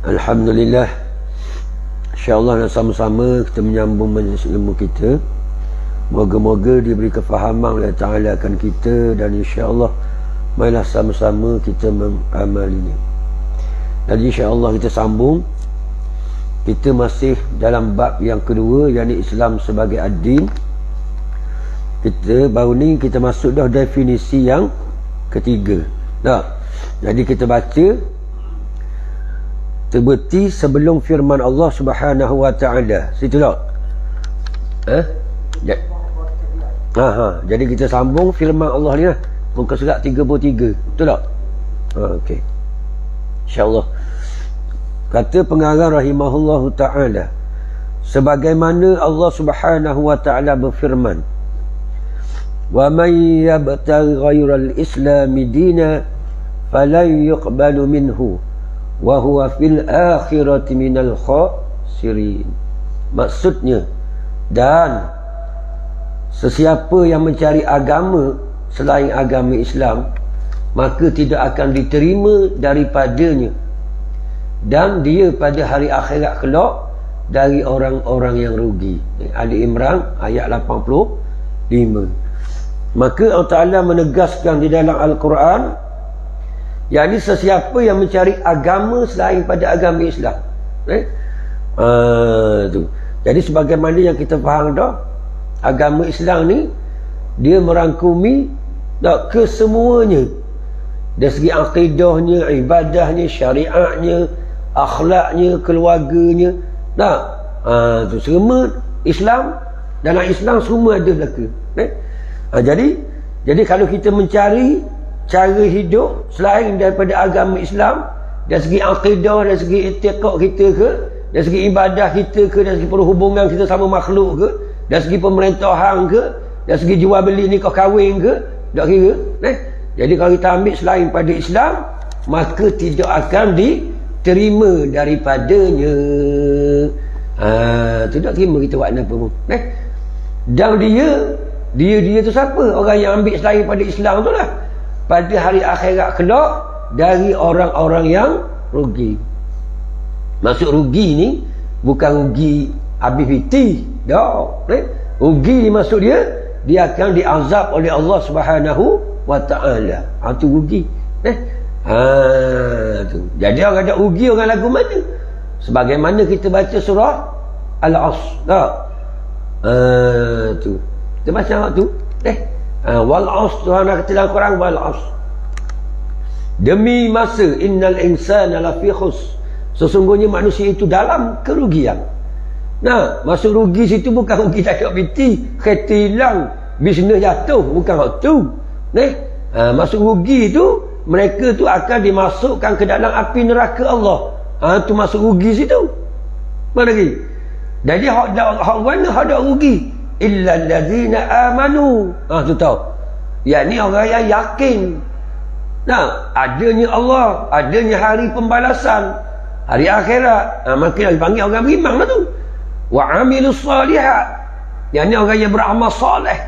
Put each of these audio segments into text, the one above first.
Alhamdulillah, insyaAllah nak sama-sama kita menyambung majlis ilmu kita. Moga-moga diberi kefahaman oleh Ta'ala akan kita, dan insyaAllah marilah sama-sama kita mengamalinya. Dan insyaAllah kita sambung. Kita masih dalam bab yang kedua, yakni Islam sebagai ad-din. Kita baru ni kita masuk dah definisi yang ketiga. Jadi kita baca terbeti sebelum firman Allah Subhanahu wa taala. Situ tak? Jadi kita sambung firman Allah ni lah. Muka surat 33. Betul tak? Okey. Insya-Allah. Kata pengarang rahimahullahu taala, sebagaimana Allah Subhanahu wa taala berfirman, "Wa may yabtaghi ghairal islami dina falan yuqbalu minhu wa huwa fil akhirati minal khasirin." Maksudnya, dan sesiapa yang mencari agama selain agama Islam, maka tidak akan diterima daripadanya, dan dia pada hari akhirat kelak dari orang-orang yang rugi. Ali Imran ayat 85. Maka Allah Ta'ala menegaskan di dalam Al-Quran, yakni sesiapa yang mencari agama selain pada agama Islam. Jadi sebagaimana yang kita faham dah, agama Islam ni dia merangkumi kesemuanya, dari segi akidahnya, ibadahnya, syariatnya, akhlaknya, keluarganya. Semua Islam, dalam Islam semua ada belaka. Jadi kalau kita mencari cara hidup selain daripada agama Islam, dari segi akidah, dari segi i'tiqad kita ke, dari segi ibadah kita ke, dari segi perhubungan kita sama makhluk ke, dari segi pemerintahan ke, dari segi jual beli nikah kahwin ke, tak kira. Jadi kalau kita ambil selain pada Islam, maka tidak akan diterima daripadanya. Tidak terima kita buat apa pun. Dan dia tu siapa? Orang yang ambil selain pada Islam tu lah. Pada hari akhirat kelak dari orang-orang yang rugi. Maksud rugi ni bukan rugi habis piti. Tak. Rugi ni maksud dia akan diazab oleh Allah Subhanahu wa taala. Tu rugi. Tu. Jadi orang ada rugi, orang lagu mana? Sebagaimana kita baca surah Al-Asr. Tu. Kita baca tu. Wal asr, Tuhan kata dalam Quran, wal asr, demi masa, innal insana lafi khusr, sesungguhnya manusia itu dalam kerugian. Maksud rugi situ bukan rugi tak ada piti, kereta hilang, bisnes jatuh, bukan hal tu. Maksud rugi itu mereka tu akan dimasukkan ke dalam api neraka Allah. Tu maksud rugi situ. Mana lagi? Jadi hak mana hak ada rugi? Illa allazina amanu. Tu tahu. Yakni orang yang yakin adanya Allah, adanya hari pembalasan, hari akhirat. Maka dipanggil orang beriman lah tu. Wa amilus salihat, yakni orang yang beramal soleh.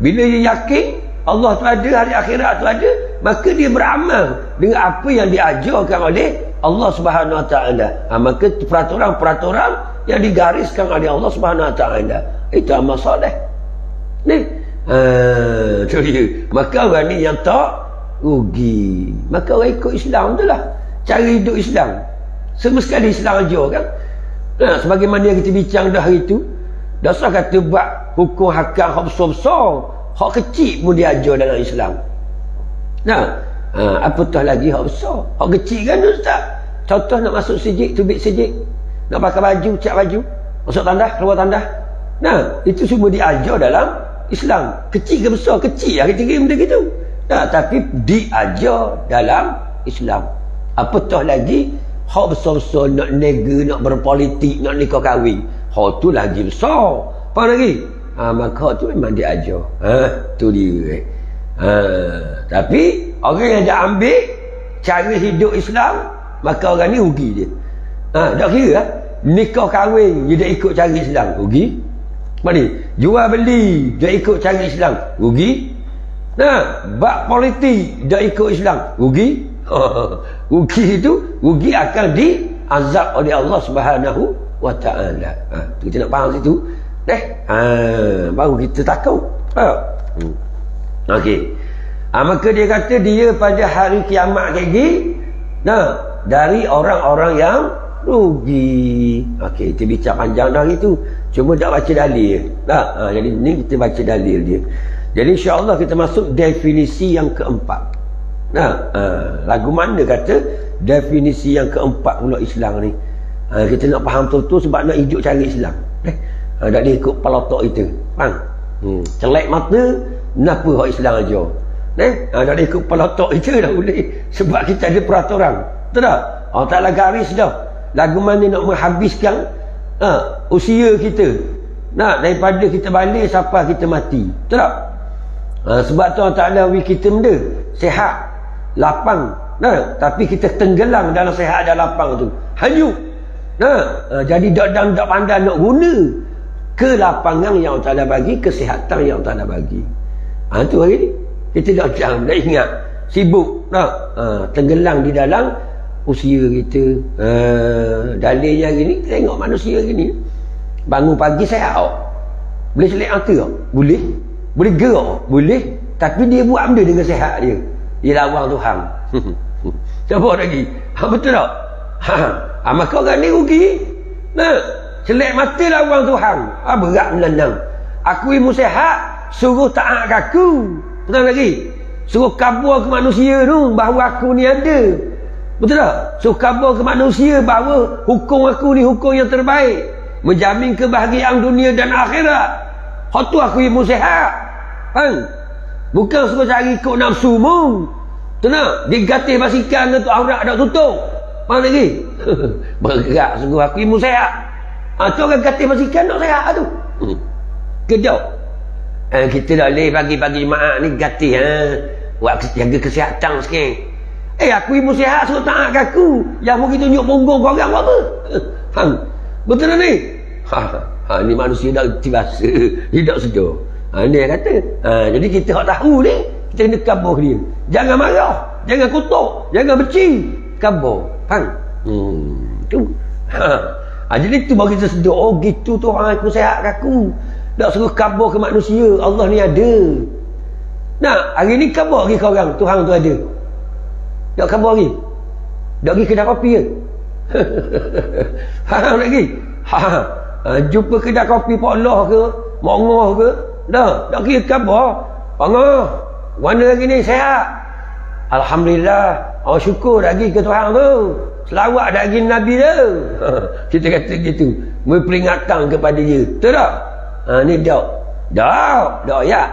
Bila dia yakin Allah tu ada, hari akhirat tu ada, maka dia beramal dengan apa yang diajarkan oleh Allah Subhanahu wa taala. Maka peraturan-peraturan yang digariskan oleh Allah Subhanahu wa taala, itu amal soleh. Tu dia. Maka orang ni yang tak rugi. Maka orang ikut Islam tu lah, cara hidup Islam. Semua sekali Islam ajar kan. Sebagaimana yang kita bincang dah hari tu, dasar kata buat hukum hakam hak besar-besar, hak kecil pun diajar dalam Islam. Apatah lagi hak besar. Hak kecil kan Ustaz? Contoh nak masuk sijik, tubik sijik, nak pakai baju, cat baju, masuk tandas, keluar tandas. Itu semua diajar dalam Islam. Kecil ke besar? Kecil lah kita kira benda gitu. Tapi diajar dalam Islam. Apatah lagi hak besar-besar, nak nega, nak berpolitik, nak nikah kahwin, hak tu lagi besar. Apa lagi? Maka hak tu memang diajar. Tu dia. Tapi orang yang dah ambil cara hidup Islam, maka orang ni rugi dia. Tak kira nikah kahwin dia dah ikut cara Islam, rugi. Mana? Jual beli dia ikut cara Islam, rugi. Bab politik dia ikut Islam, rugi. Rugi itu, rugi akan diazab oleh Allah Subhanahu wa ta'ala. Kita nak faham situ. Baru kita takut. Okey. Maka dia kata dia pada hari kiamat lagi, dari orang-orang yang rugi. Okey, kita bincang panjang dah itu. Cuma tak baca dalil. Jadi ni kita baca dalil dia. Jadi insya-Allah kita masuk definisi yang keempat. Lagu mana kata definisi yang keempat pula Islam ni? Kita nak faham betul-betul sebab nak hidup cara Islam. Tak boleh ikut pelotok itu. Faham? Celak mata, kenapa hak Islam aja? Tak boleh ikut pelotok itu dah boleh. Sebab kita ada peraturan. Betul tak? Allah Ta'ala garis dah. Lagu mana nak menghabiskan usia kita. Daripada kita balik sampai kita mati. Betul tak? Sebab tu Allah Ta'ala beri kita benda. Sehat. Lapang. Tapi kita tenggelam dalam sehat dan lapang tu. Hanyut. Jadi tak pandai nak guna kelapangan yang Allah Ta'ala bagi, kesihatan yang Allah Ta'ala bagi. Tu hari ni kita dah ingat, sibuk tenggelam di dalam usia kita. Dalilnya hari ni, tengok manusia hari ni bangun pagi sehat boleh selit mata boleh gerak boleh, tapi dia buat benda dengan sehat dia lawan Tuhan. Siapa lagi? Betul tak? Maka orang ni rugi. Selek mata lawan Tuhan. Berat menenang. Aku ilmu sehat, suruh taat aku. Betul lagi? Suruh khabar ke manusia tu bahawa aku ni ada. Betul tak? Suruh khabar ke manusia bahawa hukum aku ni hukum yang terbaik, menjamin kebahagiaan dunia dan akhirat. Hak tu aku ilmu sehat. Bukan suruh cari ikut nafsu mu. Betul. Dia gatih basikal tu aurat dah tutup. Faham lagi? Bergerak sungguh aku ilmu sehat. Tu orang gatih basikal nak sehat tu. Kedok. Kita dah boleh pagi-pagi jemaah ni gatih buat jaga kesihatan sikit. Aku ilmu sehat suruh taat ke aku. Yang mungkin tunjuk punggung korang apa? Betul tak ni? Ni manusia dah terbiasa. Dia tak sedar. Dia kata. Jadi kita tak tahu ni, kita kena khabar dia. Jangan marah, jangan kutuk, jangan benci. Khabar. Tu. Jadi tu bagi kita sedar. Gitu tu orang aku sehat ke aku. Tak suruh khabar ke manusia Allah ni ada. Hari ni khabar lagi ke orang Tuhan tu ada. Tak khabar lagi. Tak pergi kedai kopi ke? Lagi. Jumpa kedai kopi Pak Allah ke, Mongoh ke, tak kira khabar. Mongoh, mana lagi ni sehat? Alhamdulillah. Syukur lagi ke Tuhan tu. Selawat lagi Nabi tu. Kita kata gitu. Memperingatan kepada dia. Betul tak? Ni dak ya.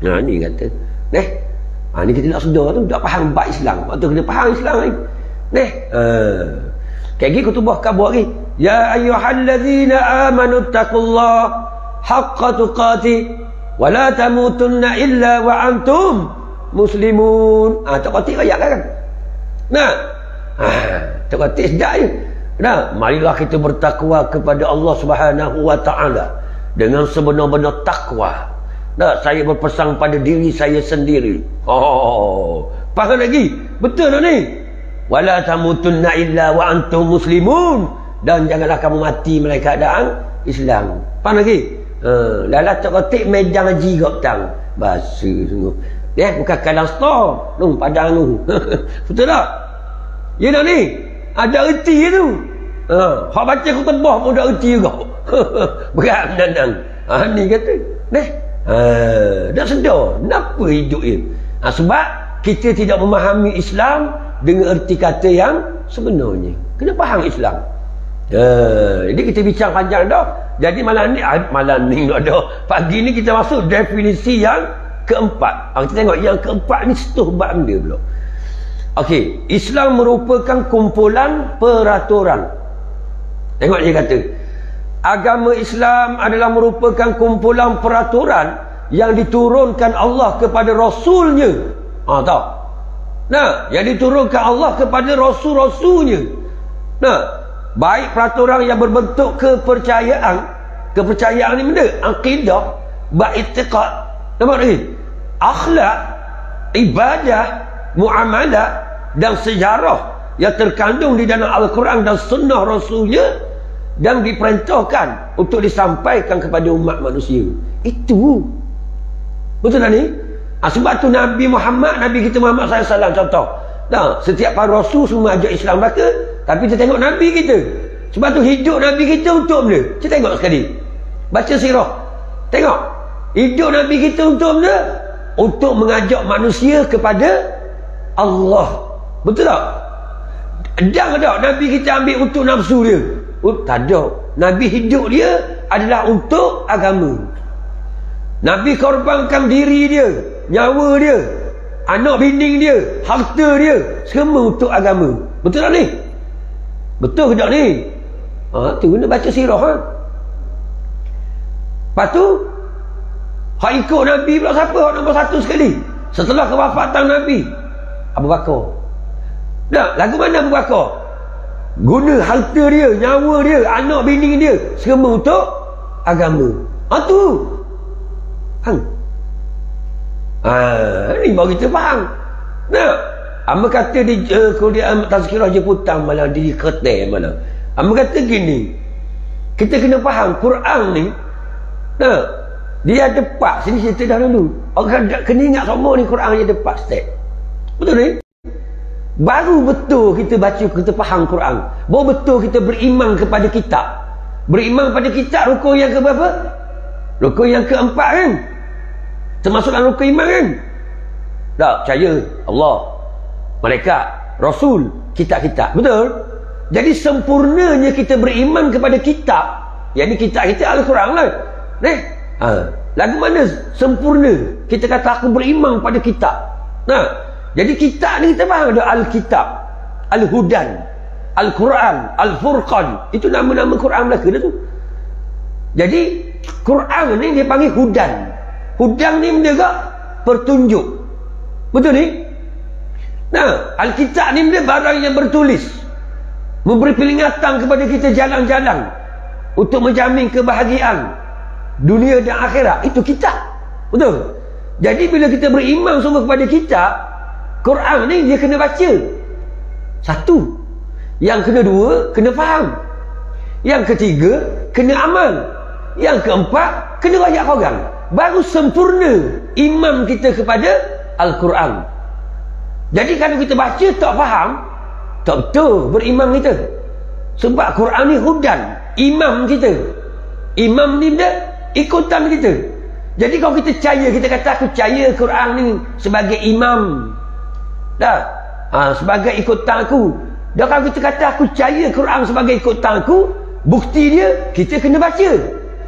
Ni kata. Ni kita nak sedar tu, tak faham bab Islam. Waktu kena faham Islam ni. Kayak gini kutubah khabar lagi. Ya ayyuhallazina amanu taqullaha haqqa tuqatih wa la tamutunna illa wa antum muslimun. Tak kotik ayat kan? Tak kotik sedap je. Marilah kita bertakwa kepada Allah Subhanahu wa ta'ala dengan sebenar-benar takwa. Saya berpesan pada diri saya sendiri. Faham lagi? Betul tak ni? Wala tamutunna illa wa antum muslimun. Dan janganlah kamu mati melainkan keadaan Islam. Faham lagi? Lala tak kotik medan haji kat petang. Bahasa sungguh. Bukan kadang store. Padang tu. Betul tak? Ya tak ni? Ada erti tu. Hak baca khutbah pun ada erti juga. Berat menandang. Ni kata. Tak sedar. Kenapa hidup dia? Sebab kita tidak memahami Islam dengan erti kata yang sebenarnya. Kena faham Islam. Jadi kita bincang panjang dah. Jadi malam ni ada. Pagi ni kita masuk definisi yang keempat. Kita tengok yang keempat ni setuh bab benda pula. Okey, Islam merupakan kumpulan peraturan. Tengok dia kata, agama Islam adalah merupakan kumpulan peraturan yang diturunkan Allah kepada Rasulnya. Tahu? Yang diturunkan Allah kepada Rasul-Rasulnya. Baik peraturan yang berbentuk kepercayaan. Kepercayaan ni benda akidah, ba'itiqad, nampak lagi? Akhlak, ibadah, muamalah, dan sejarah yang terkandung di dalam Al-Quran dan Sunnah Rasulnya, dan diperintahkan untuk disampaikan kepada umat manusia. Itu betul tak ni? Sebab tu Nabi Muhammad, Nabi kita Muhammad SAW contoh. Nah, setiap para Rasul semua ajak Islam Melaka, tapi kita tengok Nabi kita. Sebab tu hidup Nabi kita untuk benda. Kita tengok sekali, baca sirah, tengok hidup Nabi kita untuk benda, untuk mengajak manusia kepada Allah. Betul tak? Dan tak Nabi kita ambil untuk nafsu dia? Tak ada. Nabi hidup dia adalah untuk agama. Nabi korbankan diri dia, nyawa dia, anak bini dia, harta dia, semua untuk agama. Betul tak ni? Betul ke tak ni? Tu kena baca sirah. Lepas tu hak ikut Nabi pula siapa? Hak nombor satu sekali setelah kewafatan Nabi, Abu Bakar. Dah, lagu mana Abu Bakar? Guna harta dia, nyawa dia, anak bini dia, semua untuk agama. Tu ni baru kita faham. Nah, Amba kata di kuliah tazkirah Jeputang malah di Ketel malah. Amba kata gini, kita kena faham Quran ni. Nah, dia ada 4 sini cerita dah dulu. Orang kena ingat semua ni Quran dia ada 4 step. Betul ni? Baru betul kita baca, kita faham Quran. Baru betul kita beriman kepada kitab. Beriman pada kitab rukun yang ke berapa? Rukun yang keempat kan? Termasuk dalam rukun iman kan? Tak, percaya Allah, malaikat, Rasul, kitab-kitab. Betul? Jadi sempurnanya kita beriman kepada kitab, yang ni kitab kita Al-Quran lah. Lagu mana sempurna kita kata aku beriman pada kitab? Jadi kitab ni kita faham ada Al-Kitab, Al-Hudan, Al-Quran, Al-Furqan. Itu nama-nama Quran Melaka dah tu. Jadi Quran ni dia panggil Hudan. Hudan ni benda ke? Pertunjuk. Betul ni? Al-Kitab ni benda barang yang bertulis, memberi peringatan kepada kita jalan-jalan untuk menjamin kebahagiaan dunia dan akhirat. Itu kitab. Betul? Jadi bila kita beriman semua kepada kitab Quran ni, dia kena baca. Satu. Yang kedua, kena faham. Yang ketiga, kena amal. Yang keempat, kena rakyat orang. Baru sempurna iman kita kepada Al-Quran. Jadi kalau kita baca tak faham, tak betul beriman kita. Sebab Quran ni hudan, imam kita. Imam ni dia ikutan kita. Jadi kalau kita percaya, kita kata aku percaya Quran ni sebagai imam, sebagai ikutan aku. Dan kalau kita kata aku percaya Quran sebagai ikutan aku, bukti dia kita kena baca,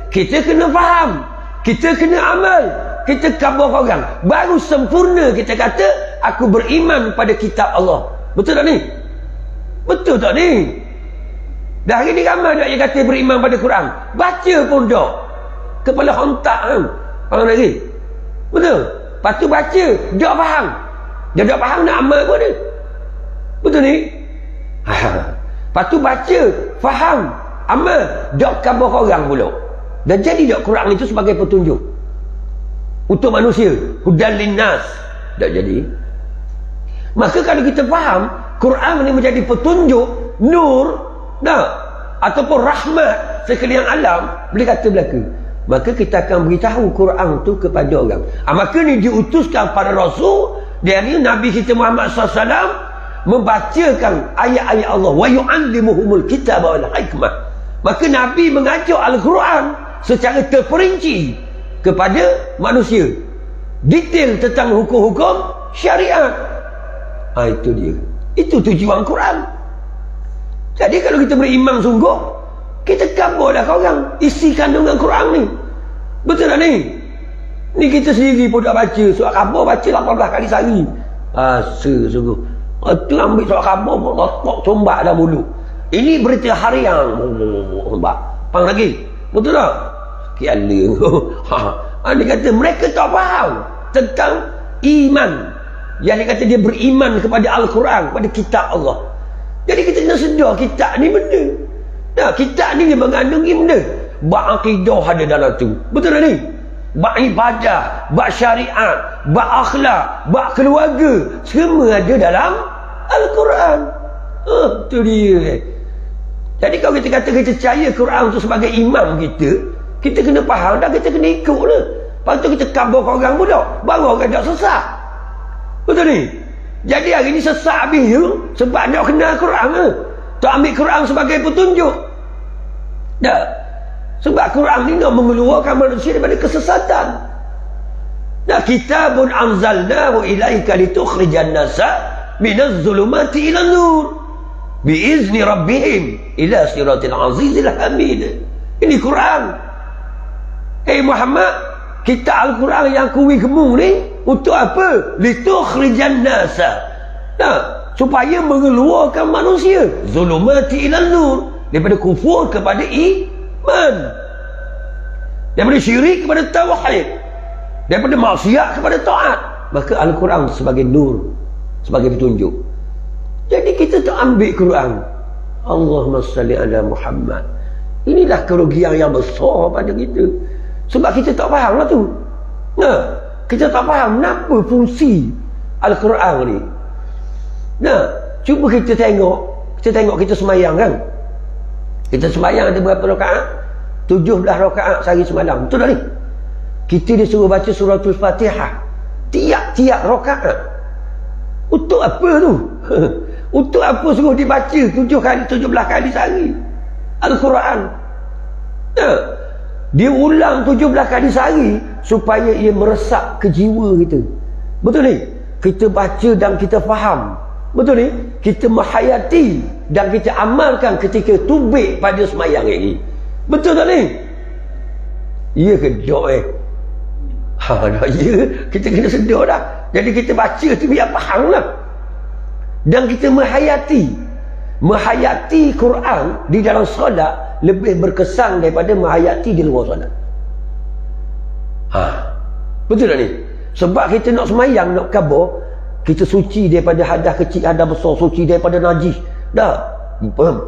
kita kena faham, kita kena amal, kita kabur orang. Baru sempurna kita kata aku beriman pada kitab Allah. Betul tak ni? Betul tak ni? Dah hari ni ramai tak yang kata beriman pada Quran, baca pun tak, kepala hontak kan? Faham lagi? Betul? Lepas tu baca tak faham, dia tak faham nak amal pun dia. Betul ni? Lepas tu baca, faham, amal, tak kabur orang pula. Dan jadi tak Quran itu sebagai petunjuk untuk manusia, hudan linnas. Tak jadi. Maka kalau kita faham Quran ini menjadi petunjuk, nur, ataupun rahmat sekalian alam, boleh kata belaka, maka kita akan beritahu Quran itu kepada orang. Maka ni diutuskan pada Rasul, dari Nabi kita Muhammad SAW membacakan ayat-ayat Allah, wa yu'allimuhumul kitaba wal hikmah. Maka Nabi mengajar Al-Quran secara terperinci kepada manusia, detail tentang hukum-hukum syariat. Itu dia, itu tujuan Quran. Jadi kalau kita beriman sungguh, kita kabarlah kau orang isi kandungan Quran ni. Betul tak ni? Ni kita sendiri pun dah baca surat khabar, baca 18 kali sehari. Sungguh tu ambil surat khabar pun rotok tombak dah mulut. Ini berita harian tombak pang lagi. Betul tak? Sekian dia. Dia kata mereka tak faham tentang iman. Yang dia kata dia beriman kepada Al-Quran, kepada kitab Allah. Jadi kita kena sedar kitab ni benda. Kitab ni dia mengandungi benda. Bak akidah ada dalam tu. Betul tak ni? Bak ibadah, bak syariat, bak akhlak, bak keluarga, semua ada dalam Al-Quran. Itu dia. Jadi kalau kita kata kita percaya Quran tu sebagai imam kita, kita kena faham dan kita kena ikut lah. Lepas tu kita kabur orang pun tak, baru orang tak sesat. Betul ni? Jadi hari ni sesat habis tu sebab nak kenal Quran lah. Tak ambil Quran sebagai petunjuk. Tak. Sebab Quran ni nak mengeluarkan manusia daripada kesesatan. Nah, kitabun anzalnahu ilaika litukhrijan nasa minaz zulumati ilan nur biizni rabbihim ila siratil azizil hamid. Ini Quran. Muhammad, kita Al-Quran yang kuwi gemung ni untuk apa? Litukhrijan nasa. Nah, supaya mengeluarkan manusia zulumati ilan nur, daripada kufur kepada iman, daripada syirik kepada tauhid, daripada maksiat kepada taat. Maka Al-Quran sebagai nur, sebagai petunjuk. Jadi kita tak ambil Quran. Allahumma salli ala Muhammad. Inilah kerugian yang besar pada kita. Sebab kita tak faham lah tu. Nah, kita tak faham kenapa fungsi Al-Quran ni. Nah, cuba kita tengok kita semayang kan. Kita semayang ada berapa rakaat? 17 rakaat sehari semalam. Betul tak ni? Kita disuruh baca suratul Fatihah tiap-tiap rakaat. Untuk apa tu? Untuk apa suruh dibaca 17 kali sehari Al-Quran? Nah, dia ulang 17 kali sehari supaya ia meresap ke jiwa kita. Betul ni? Kita baca dan kita faham. Betul ni? Kita menghayati dan kita amalkan ketika tubik pada semayang ini. Betul tak ni? Ya ke tak dah ya. Kita kena sedar dah. Jadi kita baca tu biar faham lah. Dan kita menghayati Quran di dalam solat lebih berkesan daripada menghayati di luar solat. Betul tak ni? Sebab kita nak semayang, nak kabur, kita suci daripada hadas kecil, hadas besar, suci daripada najis, dah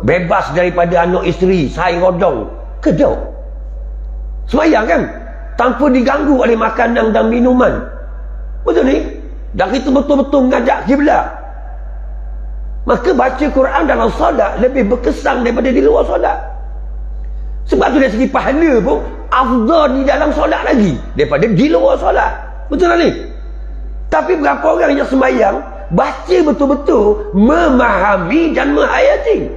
bebas daripada anak isteri, saing rodong, kedok semayang kan, tanpa diganggu oleh makanan dan minuman. Betul ni? Dan kita betul-betul menghadap kiblat. Maka baca Quran dalam solat lebih berkesan daripada di luar solat. Sebab tu dari segi pahala pun afdal di dalam solat lagi daripada di luar solat. Betul tak ni? Tapi berapa orang yang semayang baca betul-betul memahami dan menghayati.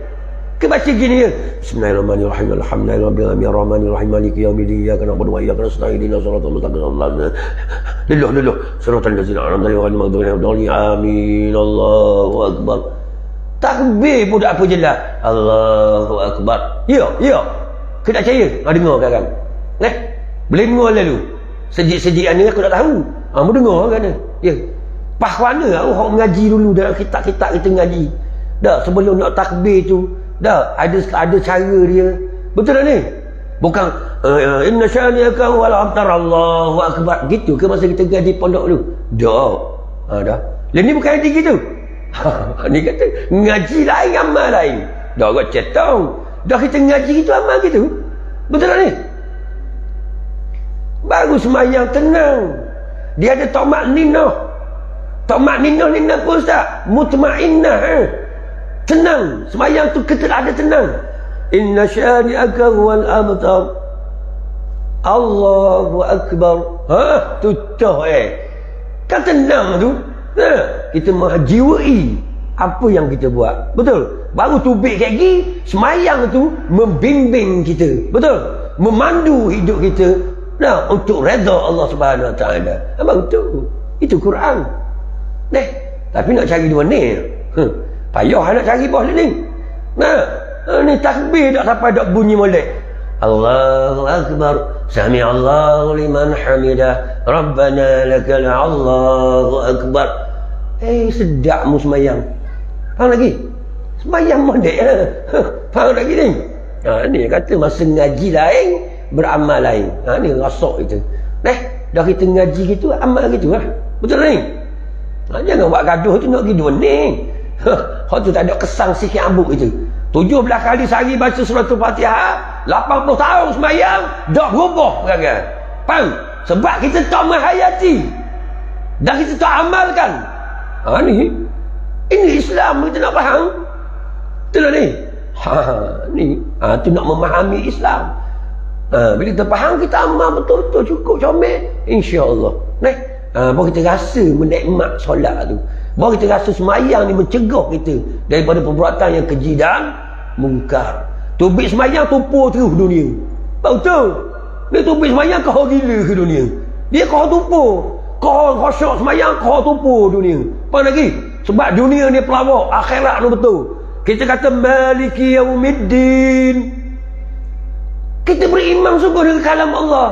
Kebaca gini ya. Bismillahirrahmanirrahim. Alhamdulillahirabbil alamin maliki yaumiddin. Iyyaka na'budu wa iyyaka nasta'in. Ihdinas siratal mustaqim. Lillah. Siratal ladzina an'amta 'alaihim ghairil maghdubi 'alaihim waladdallin. Amin. Allahu akbar. Takbir pun tak apa jelas. Allahu akbar. Ya. Kena percaya. Dengar sekarang. Boleh dengar lalu. Sejik-sejik ni aku tak tahu. Mu dengar kan? Ya. Pahwana orang mengaji dulu dalam kitab-kitab kita mengaji. Dah sebelum nak takbir tu, dah ada cara dia. Betul tak ni? Bukan inna syani'aka wal abtar Allahu akbar gitu ke masa kita ngaji pondok dulu. Dah. Lah ni bukan ngaji gitu. Ni kata ngaji lain, amal lain. Dah kau cetong. Dah kita ngaji gitu, amal gitu. Betul tak ni? Baru semayang tenang. Dia ada tamakninah. Tamakninah ni apa ustaz? Mutmainnah. Tenang. Semayang tu kita ada tenang. Inna syani'aka wal abtar Allahu akbar. Tu dah kan tenang tu. Kita menjiwai apa yang kita buat. Betul? Baru tubik kayak gini, semayang tu membimbing kita. Betul? Memandu hidup kita untuk redha Allah Subhanahu Wa Taala. Abang tu. Itu Quran. Tapi nak cari dua ni. Payah nak cari bos ni. Ni takbir tak sampai dak bunyi molek. Allahu akbar. Sami Allahu liman hamidah. Rabbana lakal Allahu akbar. Sedap mu semayang. Faham lagi? Semayang molek. Faham lagi ni? Ni kata masa ngaji lain, beramal lain. Ni rasak itu. Dah kita ngaji gitu, amal gitu lah. Betul ni? Jangan buat gaduh tu nak pergi dua ni. Hak tu tak ada kesan sikit ambuk itu. 17 kali sehari baca suratul Fatihah, 80 tahun semayang, dah berubah perangai. Faham? Sebab kita tak menghayati dan kita tak amalkan. Ni Ini Islam kita nak faham. Itulah ni. Tu nak memahami Islam. Bila kita faham, kita amal betul-betul cukup comel, insya-Allah. Baru kita rasa menikmat solat tu. Baru kita rasa semayang ni mencegah kita daripada perbuatan yang keji dan mungkar. Tubik semayang tumpur terus dunia. Betul. Dia tubik semayang kau gila ke dunia. Dia kau tumpur. Kau khusyuk semayang kau tumpur dunia. Apa lagi? Sebab dunia ni pelawak, akhirat tu betul. Kita kata Maliki Yaumiddin. Kita beriman sungguh dengan kalam Allah.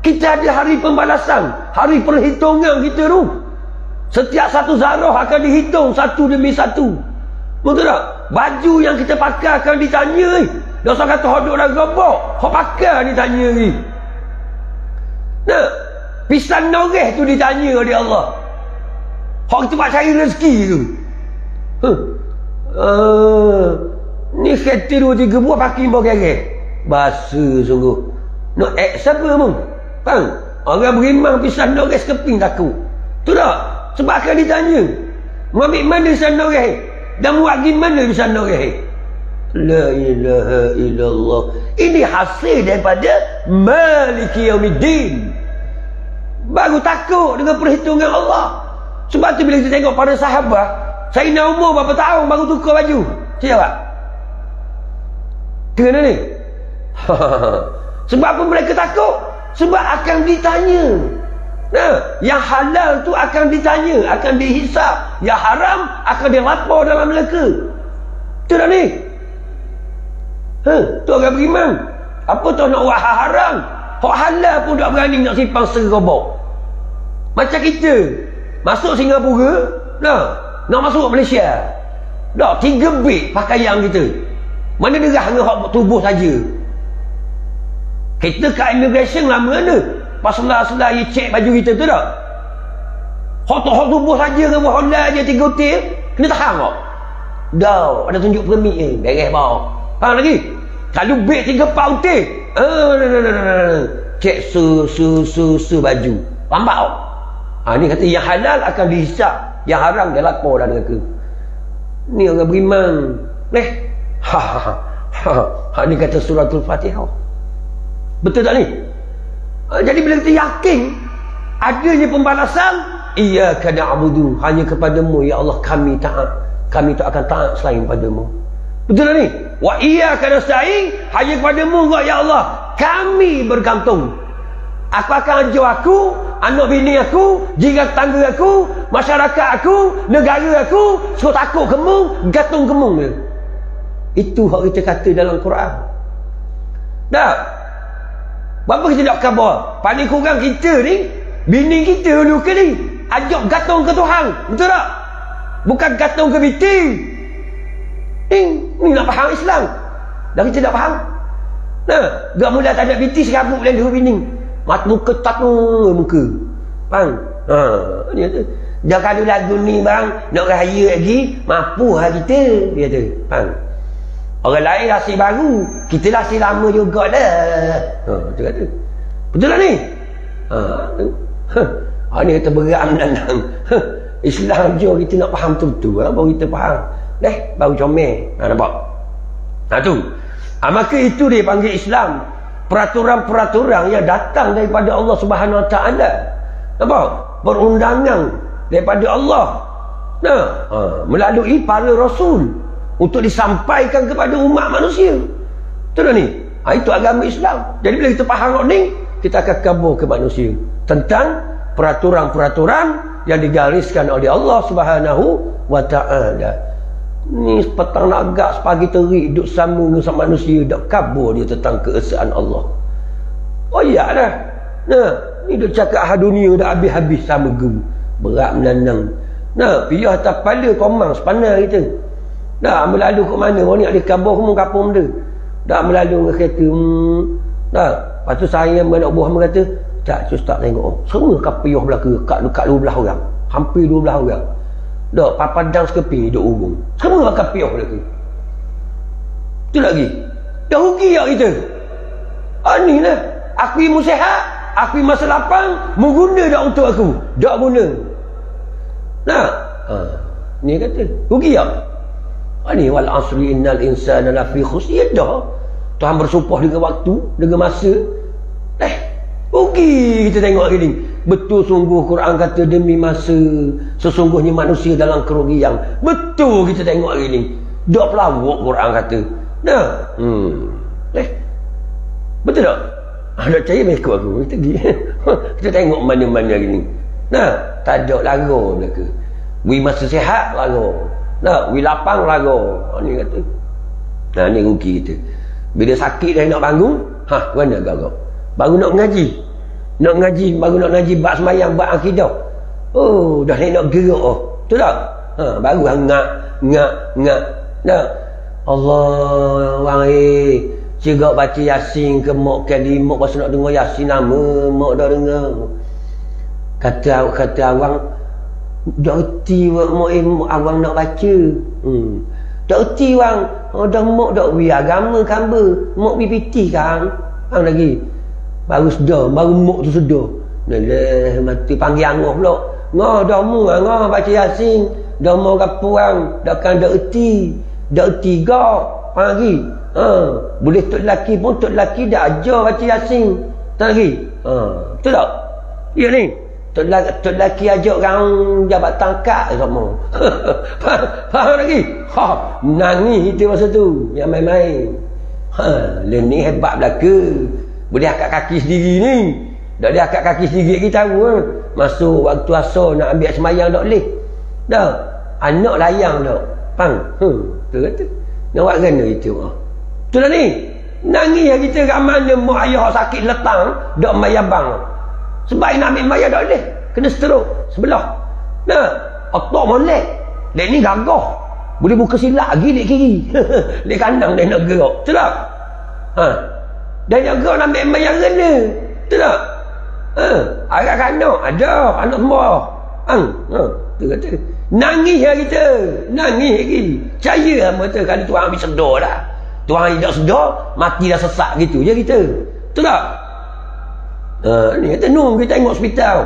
Kita ada hari pembalasan, hari perhitungan kita tu. Setiap satu zarah akan dihitung satu demi satu. Betul tak? Baju yang kita pakai akan ditanya. Dosa kata hodok dah gobok, hok pakai ditanya ni. Nah, pisan noreh tu ditanya oleh Allah. Hok kita buat cari rezeki tu. Ni kereta 2-3 buah pakai bawa kerek. Bahasa sungguh. Nak siapa pun? Faham? Orang beriman pisan noreh sekeping takut. Tu tak? Sebab akan ditanya. Mengambil mana pisan noreh? Dan buat gimana pisan noreh? La ilaha illallah. Ini hasil daripada Maliki Yaumiddin. Baru takut dengan perhitungan Allah. Sebab tu bila kita tengok pada sahabat, Sayyidina Umar berapa tahun baru tukar baju? Siapa? Kena ni. Sebab apa mereka takut? Sebab akan ditanya. Yang halal tu akan ditanya, akan dihisap. Yang haram akan dilapor dalam neraka. Tu dah ni. Tu orang beriman. Apa tu nak buat haram? Hak halal pun tak berani nak simpan serobok. Macam kita masuk Singapura, nak masuk Malaysia. Dah 3 beg pakaian kita. Mana derah dengan hak tubuh saja. Kita kat immigration lama mana? Pas selah-selah dia cek baju kita tu tak? Hak tubuh saja dengan buah halal je 3 hotel, kena tahan kau. Dah ada tunjuk permit je, beres bau. Faham lagi? Kalau beg 3-4 hotel, cek se baju. Lambat kau. Ni kata yang halal akan dihisap, yang haram dia lapor dah neraka. Ni orang beriman. Ni kata suratul Fatihah. Betul tak ni? Jadi bila kita yakin adanya pembalasan, iyyaka na'budu, hanya kepadamu ya Allah kami taat. Kami tak akan taat selain padamu. Betul tak ni? Wa iyyaka nasta'in, hanya kepadamu ya Allah kami bergantung. Aku akan ajar aku, anak bini aku, jiran tangga aku, masyarakat aku, negara aku, suruh takut kemung, gantung kemung dia. Itu hak kita kata dalam Quran. Dah. Berapa kita nak khabar? Paling kurang kita ni, bini kita dulu ke ni, ajak gantung ke Tuhan. Betul tak? Bukan gantung ke binti. Ni nak faham Islam. Dah kita nak faham. Dah mula tak ada binti, serabut dan dua bini. Mat muka tak muka. Faham? Dia tu. Dah kalau lagu ni bang, nak raya lagi, mampu lah kita. Dia tu. Faham? Orang lain rasi baru, kita rasi lama juga dah. Betul kata. Betul lah ni? Ni kata berat menandang. Islam je kita nak faham tu-tu. Baru kita faham. Baru comel. Nampak? Tu. Maka itu dia panggil Islam. Peraturan-peraturan yang datang daripada Allah Subhanahu Wa Taala. Nampak? Perundangan daripada Allah. Melalui para rasul untuk disampaikan kepada umat manusia. Betul tak ni? Itu agama Islam. Jadi bila kita faham ni, kita akan kabur ke manusia tentang peraturan-peraturan yang digariskan oleh Allah Subhanahu Wa Taala. Ni petang nak agak sepagi terik duduk sama dengan manusia, dak kabur dia tentang keesaan Allah. Oh iya dah. Ni duk cakap dunia dah habis-habis sama guru. Berat menandang. Piyah atas kepala komang sepanah kita. Dah melalu ke mana? Orang ni ada kabur kamu kapung dia. Dah melalu dengan kereta. Lepas tu saya dengan anak buah kata, "Cak, Ustaz tengok. Semua kapiyah belaka kat 12 orang. Hampir 12 orang. Dah papadang sekeping hidup urung. Semua kapiyah belaka." Tu lagi. Dah rugi tak kita? Ni lah. Aku ilmu sihat, aku masa lapang, mu guna tak untuk aku? Tak guna. Ni kata rugi tak? Ni wal asri innal insana lafi khusr. Ya dah, Tuhan bersumpah dengan waktu, dengan masa. Rugi kita tengok hari ni. Betul sungguh Quran kata demi masa sesungguhnya manusia dalam kerugian. Betul kita tengok hari ni. Dak pelawak Quran kata. Nah. Betul tak? Nak percaya ikut aku. Kita pergi. Kita tengok mana-mana hari ni. Nah, tak ada lagu mereka. We masa sihat lagu. Nah, we lapang lagu. Ni kata. Nah, ni rugi kita. Bila sakit dah nak bangun, mana agak-agak? Baru nak mengaji. Nak mengaji, baru nak mengaji bab semayang, bab akidah. Oh, dah nak gerak. Betul tak? Baru ngak. Nah. Allah, wang cegak baca Yasin ke mak kali mak pasal nak dengar Yasin nama mak dah dengar. Kata awang dah erti mak awang nak baca. Dah erti wang. Dah mak dah wi agama kamba. Mak PPT kan. Hang lagi. Baru sedar, baru mak tu sedar. Nalah mati panggil angah pula. Ngah dah mu ngah baca Yasin. Dah mau kapuang, dah kan dah erti. Dah erti gak pagi. Boleh tok lelaki pun tok lelaki dah ajar baca Yasin. Tak lagi. Betul tak? Ya ni. Tok lelaki ajar orang jabat tangkap sama. Faham lagi? Nangis kita masa tu. Yang main-main. Ni hebat belaka. Boleh akak kaki sendiri ni. Dah boleh akak kaki sendiri kita tahu. Masuk waktu asar nak ambil semayang tak boleh. Dah. Anak layang tak. Faham? Tu kata. Nak buat kena itu. Tu dah ni. Nangis kita kat mana mak ayah sakit letang. Dok mayabang. Sebab nak ambil mayang tak boleh. Kena stroke. Sebelah. Nah. Otak molek. Dia ni gagah. Boleh buka silap lagi di kiri. Di kanan dia nak gerak. Betul tak? Dan yang gerak nak ambil mayang kena. Betul tak? Agak kanak. Ada. Anak semua. Tu kata. Nangis lah kita. Nangis lagi. Percaya lah mata kali Tuhan ambil sedar dah. Tuhan tidak sedar, mati dah sesak gitu je kita. Betul tak? Ni kata kita tengok hospital.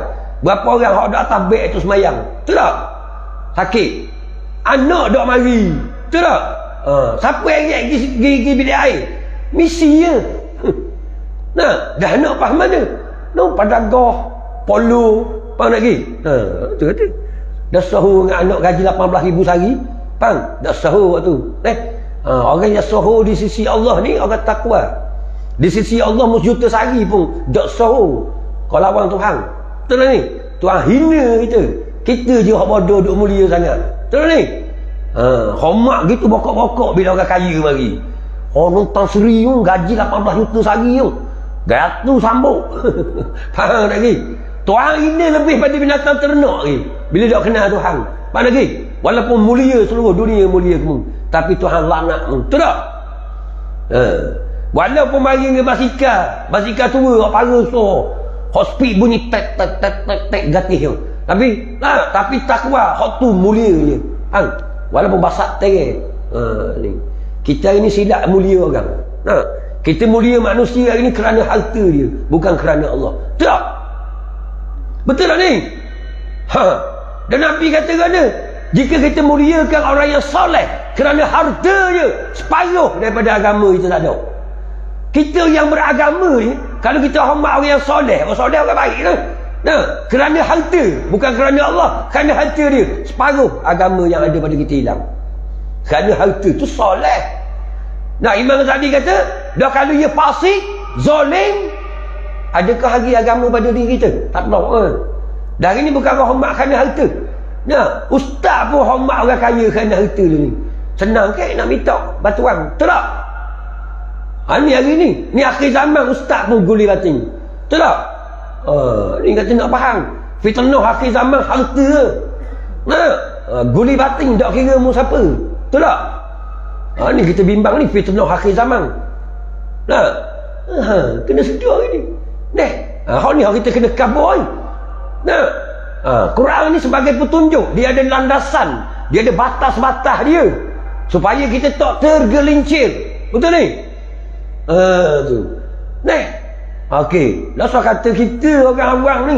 Berapa orang yang dah atas beg tu semayang. Betul tak? Sakit. Anak dah mari. Betul tak? Siapa yang pergi bilik air? Misi je. Nah, dah nak faham mana? Nak padagah, polo, faham lagi? Betul kata. Dah sahur dengan anak gaji 18,000 sehari. Faham? Dah sahur waktu. Orang yang sahur di sisi Allah ni orang takwa. Di sisi Allah juta sehari pun dak sahur. Kau lawan Tuhan. Betul tak ni? Tuhan hina kita. Kita je hak bodoh duk mulia sangat. Betul tak ni? Hormat gitu bokok-bokok bila orang kaya mari. Orang Tan Sri tu gaji 18 juta sehari tu. Gatu sambung. Faham tak lagi? Tuhan ini lebih pada binatang ternak lagi. Bila dia kenal Tuhan. Faham lagi? Walaupun mulia seluruh dunia mulia kamu. Tapi Tuhan laknat kamu. Betul tak? Walaupun mari dengan basikal tua, hak para so. Hak speed bunyi tek gatih tu. Tapi takwa, hak tu mulia je. Walaupun basak tereng. Ni. Kita ini silap mulia orang. Kita mulia manusia ini kerana harta dia, bukan kerana Allah. Betul tak? Betul tak ni? Dan Nabi kata kerana jika kita muliakan orang yang soleh kerana harta je, separuh daripada agama kita tak ada. Kita yang beragama ni, kalau kita hormat orang yang soleh, orang baik lah. Kerana harta, bukan kerana Allah, kerana harta dia, separuh agama yang ada pada kita hilang. Kerana harta tu soleh. Imam Ghazali kata, dah kalau ia fasik, zalim, adakah hari agama pada diri kita? Tak tahu. Dari ni bukan orang hormat kerana harta. Ustaz pun hormat orang kaya kerana harta dia ni. Senang ke nak minta batuan? Betul tak? Ni hari ni. Ni akhir zaman ustaz pun guli batin. Betul tak? Ni kata nak faham. Fitnah akhir zaman harta. Guli batin tak kira mu siapa. Betul tak? Ni kita bimbang ni fitnah akhir zaman. Kena sedar ni. Hak ni kita kena kabur. Quran ni sebagai petunjuk. Dia ada landasan. Dia ada batas-batas dia. Supaya kita tak tergelincir. Betul ni? Tu. Okey. Lah kata kita orang-orang ni.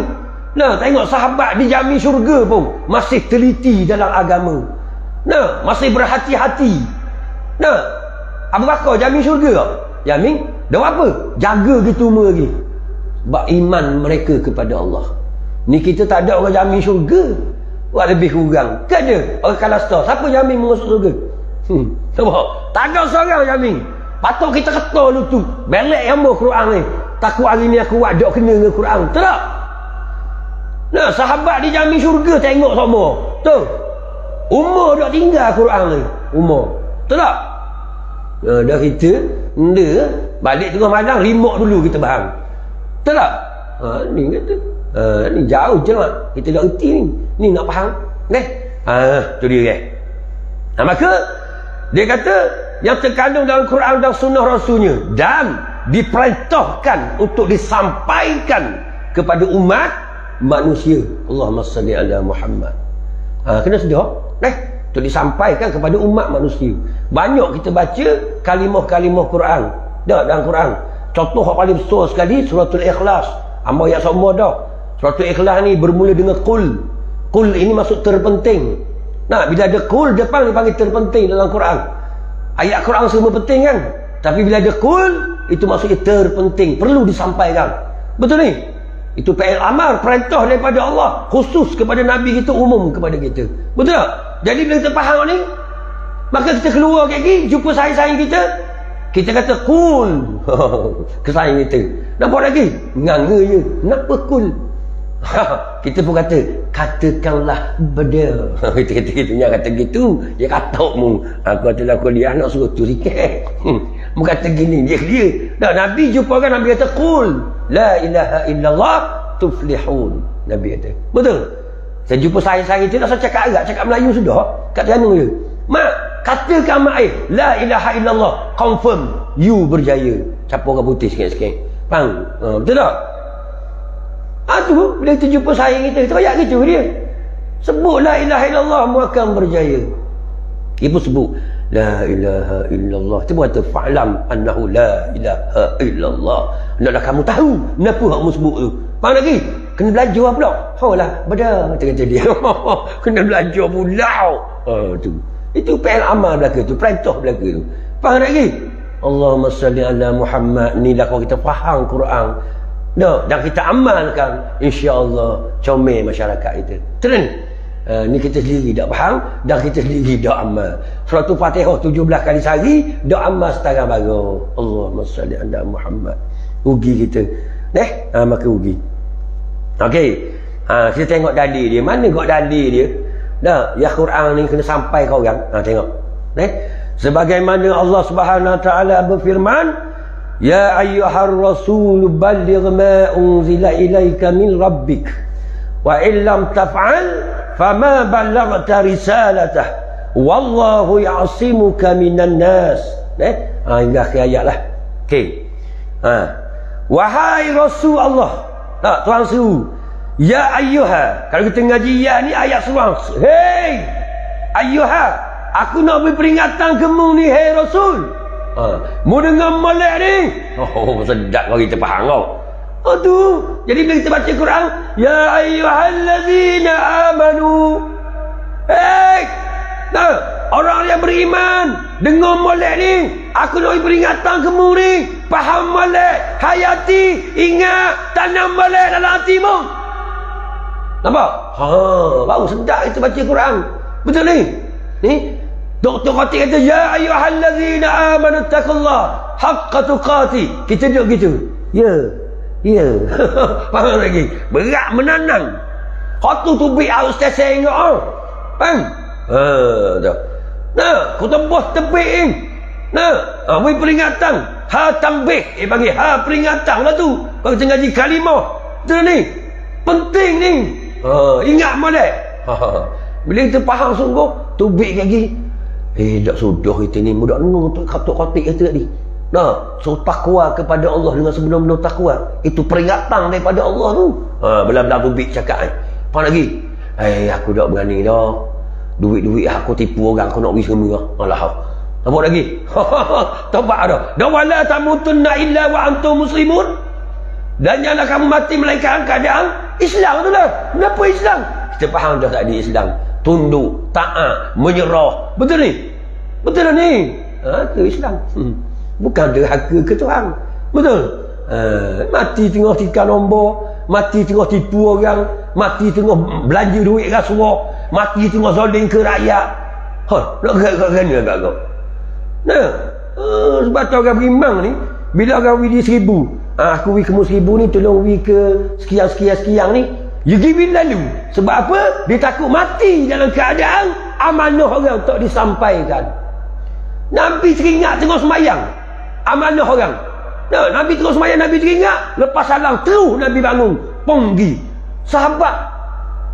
Tengok sahabat dijamin syurga pun masih teliti dalam agama. Nah, masih berhati-hati. Nah, Abu Bakar jamin syurga tak? Jamin. Dah apa? Jaga gitu umur lagi. Sebab iman mereka kepada Allah. Ni kita tak ada orang jamin syurga. Buat lebih kurang. Tak ada. Orang kalastar. Siapa jamin masuk syurga? Nampak? Tak ada seorang jamin. Patut kita kata lu tu. Belak yang Quran ni. Takut hari ni aku buat dok kena dengan Quran. Tak? Nah, sahabat dia jamin syurga tengok semua. Tu. Umur dok tinggal Quran ni. Umur. Tak? Dah kita balik tengah malam remote dulu kita faham. Tak? Ni kata. Ni jauh je lah. Kita dah erti ni. Ni nak faham. Tu dia maka dia kata yang terkandung dalam Quran dan sunnah Rasulnya dan diperintahkan untuk disampaikan kepada umat manusia. Allahumma salli ala Muhammad. Kena sedar. Untuk disampaikan kepada umat manusia. Banyak kita baca kalimah-kalimah Quran. Dalam Quran. Contoh yang paling besar sekali suratul Ikhlas. Hamba ayat semua dah. Suratul Ikhlas ni bermula dengan qul. Qul ini maksud terpenting. Nah, bila ada qul depan dipanggil terpenting dalam Quran. Ayat Quran semua penting kan? Tapi bila ada qul itu maksudnya terpenting, perlu disampaikan. Betul ni? Itu fi'il amar, perintah daripada Allah khusus kepada Nabi kita, umum kepada kita. Betul tak? Jadi bila kita faham ni, maka kita keluar lagi jumpa saing-saing kita, kita kata qul ke saing kita. Nampak lagi? Nganga je. Kenapa qul? Kita pun kata katakanlah benda. Kita kata gitu. Dia kata mu. Aku katalah kuliah nak suruh tu sikit. Mu kata gini dia clear. Dah Nabi jumpa kan, Nabi kata qul la ilaha illallah tuflihun. Nabi kata. Betul. Saya jumpa saya itu nak cakap Arab, cakap Melayu sudah. Kat Terengganu je. Mak, katakan mak la ilaha illallah, confirm you berjaya. Campur orang putih sikit-sikit. Faham? Betul tak? Tu bila kita jumpa saing kita ayat gitu dia. Sebut la ilaha illallah mu akan berjaya. Dia pun sebut la ilaha illallah. Dia kata fa'lam annahu la ilaha illallah. Naklah kamu tahu kenapa kamu sebut tu. Faham lagi? Kena belajar pula. Lah beda kata dia. Kena belajar pula. Tu. Itu fi'il amal belaka tu, perintah belaka tu. Faham lagi? Allahumma salli ala Muhammad. Ni lah kalau kita faham Quran. Dan kita amalkan, insya-Allah comel masyarakat kita. Terus ni kita sendiri tak faham dan kita sendiri tak amal. Surah Fatihah 17 kali sehari dak amal setara baru. Allahumma salli ala Muhammad. Rugi kita. Maka rugi. Okey. Kita tengok dalil dia. Mana kok dalil dia? Ya Quran ni kena sampai kau orang. Tengok. Sebagaimana Allah Subhanahu wa taala berfirman, ya ayyuhar rasul balligh ma unzila ilaika min rabbik wa illam taf'al fama ballaghta risalatah wallahu ya'simuka minan nas. Hingga akhir ayat lah. Okey. Wahai rasul Allah. Tuhan seru. Ya ayyuha. Kalau kita ngaji ya ni ayat seruan. Hey ayyuha, aku nak beri peringatan kamu ni, hey rasul. Mu dengar molek ni. Sedap kalau kita faham kau. Tu. Jadi bila kita baca Quran, ya ayyuhallazina amanu. Orang yang beriman, dengar molek ni. Aku nak peringatan kamu ni. Faham molek, hayati, ingat, tanam molek dalam hatimu. Nampak? Baru sedap kita baca Quran. Betul ni? Ni Dr. Khatib kata ya ayyuhallazina amanu taqullaha haqqa tuqati. Kita duduk gitu. Ya. Faham lagi? Berat menanam. Khatu tu bi ustaz saya ingat. Faham? Tu. Ku tembus tebik ni. Beri peringatan. Tambih. Panggil peringatan lah tu. Kalau kita ngaji kalimah. Tu ni. Penting ni. Ingat molek. Bila kita faham sungguh, tubik lagi. Tak sudah kita ni mudah dengar tu kata-kata kata tadi. So takwa kepada Allah dengan sebelum-belum takwa. Itu peringatan daripada Allah tu. Belah-belah tubik cakap Faham lagi? Aku tak berani dah. Duit-duit aku tipu orang, aku nak beri semua. Alah. Nampak lagi? Tobat dah. Dan wala tamutunna illa wa antum muslimun. Dan janganlah kamu mati melainkan keadaan Islam tu lah. Kenapa Islam? Kita faham dah tadi Islam. tunduk, taat, menyerah. Betul ni? Betul ni? Itu Islam. Bukan derhaka ke Tuhan. Betul? Mati tengah tikar nombor, mati tengah tipu orang, mati tengah belanja duit rasuah, mati tengah zalim ke rakyat. Nak gerak-gerak ni agak kau. Nah, sebab tu orang berimbang ni, bila orang widi 1000, aku widi kamu 1000 ni, tolong widi ke sekian ni, dia pergi lalu. Sebab apa? Dia takut mati dalam keadaan amanah orang tak disampaikan. Nabi teringat tengah semayang, amanah orang. Nah, Nabi terus semayang, Nabi teringat, lepas salam terus Nabi bangun, pergi. Sahabat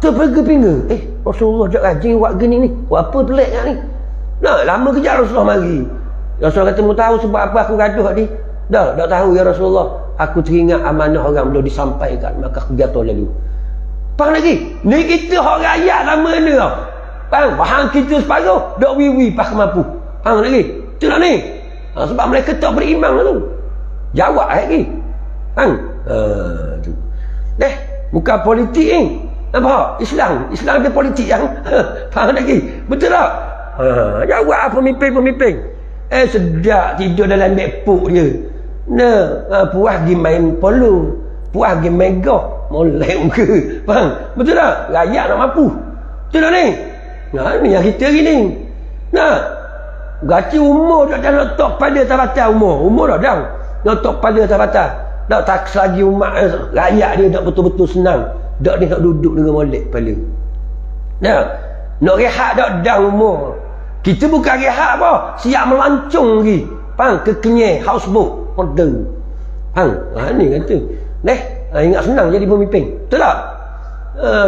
terpinga-pinga, Rasulullah tak rajin buat gini ni, buat apa pelik kat ni. Nah, lama kejap Rasulullah mari. Rasulullah kata, mu tahu sebab apa aku gaduh ni? Dah tahu ya Rasulullah, aku teringat amanah orang belum disampaikan, maka aku jatuh lalu. Faham lagi? Ni kita orang rakyat lama ni tau. Faham kita separuh, dok wiwi pas mampu. Faham lagi? Itulah ni. Sebab mereka tak beriman tu. Jawab lagi. Bukan politik ni. Nampak? Islam ada politik yang faham lagi? Betul tak? Jawab pemimpin-pemimpin. Sedap tidur dalam depok je. Puas pergi main polo, puas pergi main golf, molek muka. Faham? Betul tak? Rakyat nak mampu. Betul tak ni? Ni yang kita hari ni. Gaji umur dah nak tok pada tabatan umur dah dah. Nak tok pada tabatan. Tak tak selagi umat rakyat dia tak betul-betul senang. Tak dia nak duduk dengan molek kepala. Nak rehat tak dah umur. Kita bukan rehat apa, siap melancong lagi. Faham? Kekenyai houseboat order. Faham? Ni kata. Ingat senang jadi pemimpin. Betul tak?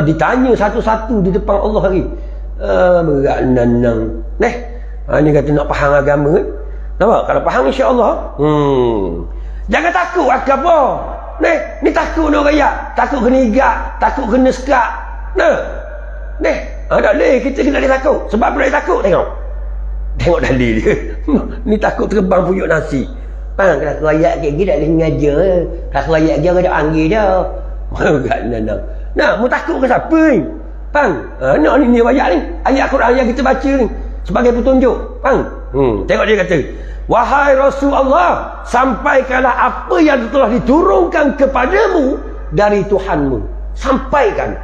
Ditanya satu-satu di depan Allah hari. Berat nanang. Ni kata nak faham agama. Nampak? Kalau faham insya-Allah. Jangan takut apa. Ni takut nak rakyat, takut kena igat, takut kena sekat. Tak boleh kita kena dia takut. Sebab apa dia takut? Tengok dalil dia. Ni takut terbang puyuk nasi. Kalau rakyat kayak gini tak boleh ngajar. Kalau rakyat dia ada anggil dah. Mu takut ke siapa ni? Nak ni ayat ni. Ayat Quran yang kita baca ni sebagai petunjuk. Tengok dia kata, wahai Rasulullah, sampaikanlah apa yang telah diturunkan kepadamu dari Tuhanmu. Sampaikan.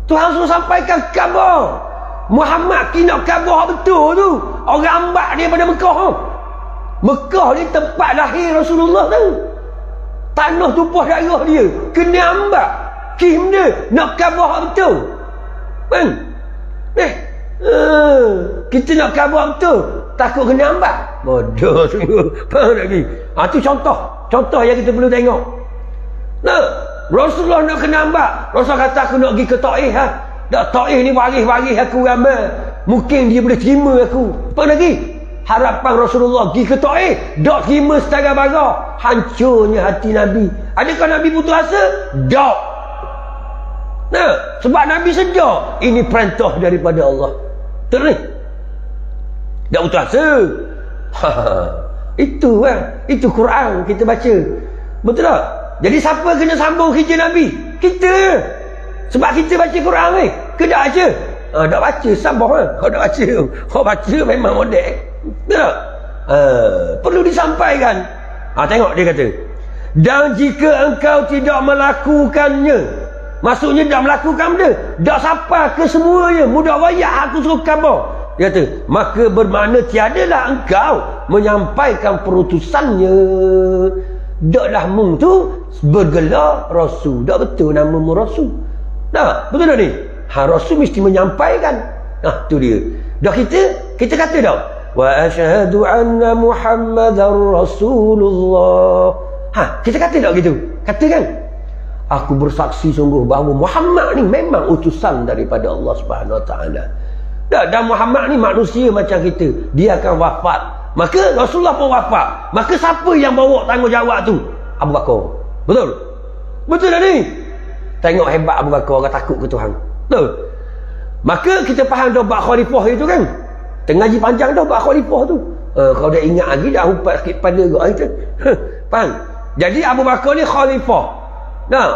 Tuhan suruh sampaikan khabar. Muhammad kena khabar betul tu. Orang ambak dia pada Mekah. Mekah ni tempat lahir Rasulullah tu. Tanah tumpah darah dia. Kena ambak. Kim dia nak khabar betul. Kita nak khabar betul, takut kena ambak. Bodoh sungguh. Faham lagi? Tu contoh yang kita perlu tengok. Rasulullah nak kena ambak. Rasulullah kata aku nak pergi ke Taif. Taif ni waris aku ramai. Mungkin dia boleh terima aku. Apa lagi? Harapan Rasulullah pergi ke Taif, tak terima setara bara. Hancurnya hati Nabi. Adakah Nabi putus asa? Tak. Sebab Nabi sedar ini perintah daripada Allah. Betul ni? Tak putus asa. Itu Quran kita baca. Betul tak? Jadi siapa kena sambung kerja Nabi? Kita. Sebab kita baca Quran ni. Ke tak baca? Tak baca, sambung lah. Kalau tak baca, kalau baca memang modek. Betul tak? Perlu disampaikan. Tengok dia kata, dan jika engkau tidak melakukannya, maksudnya dah melakukan benda, dah sampai ke semuanya, mudah rakyat aku suruh khabar. Dia kata, maka bermakna tiadalah engkau menyampaikan perutusannya. Daklah mung tu bergelar Rasul. Dak betul nama mu Rasul. Betul tak ni? Rasul mesti menyampaikan. Tu dia. Dah kita kata dah, wa asyhadu anna Muhammadar Rasulullah. Kita kata tak gitu? Kata kan? Aku bersaksi sungguh bahawa Muhammad ni memang utusan daripada Allah Subhanahu Wa Taala. Dan Muhammad ni manusia macam kita. Dia akan wafat. Maka Rasulullah pun wafat. Maka siapa yang bawa tanggungjawab tu? Abu Bakar. Betul? Betul tak ni? Tengok hebat Abu Bakar, orang takut ke Tuhan. Betul? Maka kita faham dah bab khalifah itu kan? Tengah ngaji panjang dah bab khalifah tu. Kalau dah ingat lagi dah humpat sikit pada kau. Faham? Jadi Abu Bakar ni khalifah. Nah,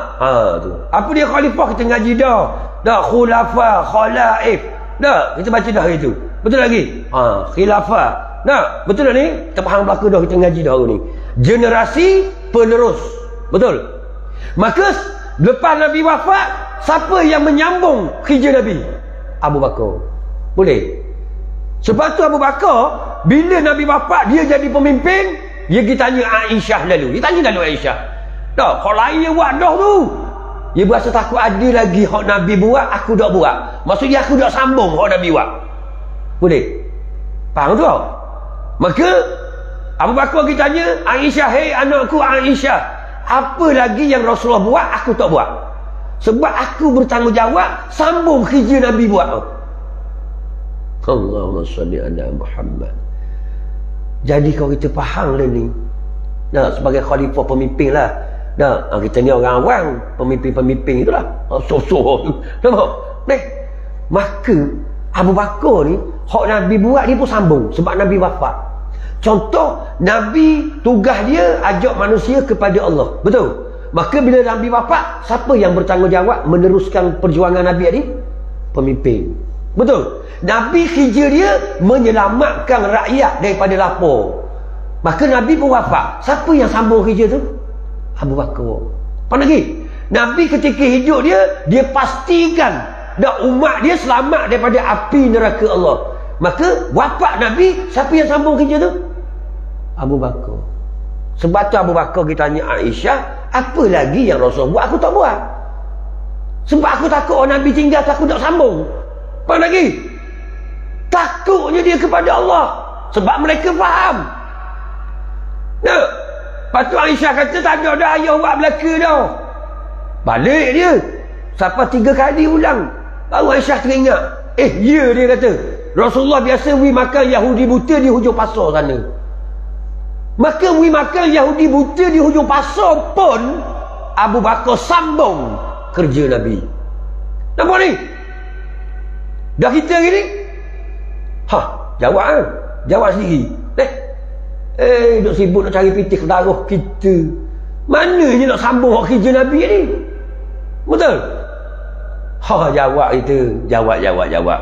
tu. Apa dia khalifah kita ngaji dah. Dah khulafa, khalaif. Dah, kita baca dah itu. Betul lagi? Khilafah. Nah, betul tak ni? Kita faham belaka dah kita ngaji dah ni. Generasi penerus. Betul? Maka lepas Nabi wafat, siapa yang menyambung kerja Nabi? Abu Bakar. Boleh? Sebab tu Abu Bakar, bila Nabi wafat, dia jadi pemimpin, dia pergi tanya Aisyah lalu. Dia tanya lalu Aisyah. Dah, kalau lain dia buat dah tu. Dia berasa takut ada lagi hak Nabi buat, aku tak buat. Maksudnya aku tak sambung hak Nabi buat. Boleh? Faham tu? Maka Abu Bakar pergi tanya Aisyah, hei anakku Aisyah, apa lagi yang Rasulullah buat aku tak buat? Sebab aku bertanggungjawab sambung kerja Nabi buat. Allahumma salli ala Muhammad. Jadi kalau kita faham lah ni, nah, sebagai khalifah pemimpin lah, nah, kita ni orang awam, pemimpin-pemimpin itulah, so-so tu, nampak? Maka Abu Bakar ni hak Nabi buat dia pun sambung sebab Nabi wafat. Contoh, Nabi tugas dia ajak manusia kepada Allah, betul? Maka bila Nabi wafat, siapa yang bertanggungjawab meneruskan perjuangan Nabi tadi? Pemimpin, betul? Nabi kerja dia menyelamatkan rakyat daripada lapar. Maka Nabi pun wafat, siapa yang sambung kerja tu? Abu Bakar. Apa lagi? Nabi ketika hidup dia pastikan dah umat dia selamat daripada api neraka Allah. Maka wafat Nabi, siapa yang sambung kerja tu? Abu Bakar. Sebab tu Abu Bakar kita tanya Aisyah, apa lagi yang Rasul buat aku tak buat? Sebab aku takut orang Nabi tinggal, aku tak sambung. Apa lagi? Takutnya dia kepada Allah. Sebab mereka faham. Nah, lepas tu Aisyah kata tak ada dah ayah buat belaka dah. Balik dia. Sampai 3 kali ulang. Baru Aisyah teringat. Ya, dia kata, Rasulullah biasa pergi makan Yahudi buta di hujung pasar sana. Maka pergi makan Yahudi buta di hujung pasar pun Abu Bakar sambung kerja Nabi. Nampak ni? Dah kita gini? Jawab kan? Jawab sendiri. Duk sibuk nak cari pitik darah kita. Mananya nak sambung hak kerja Nabi ni? Betul? Jawab itu. Jawab.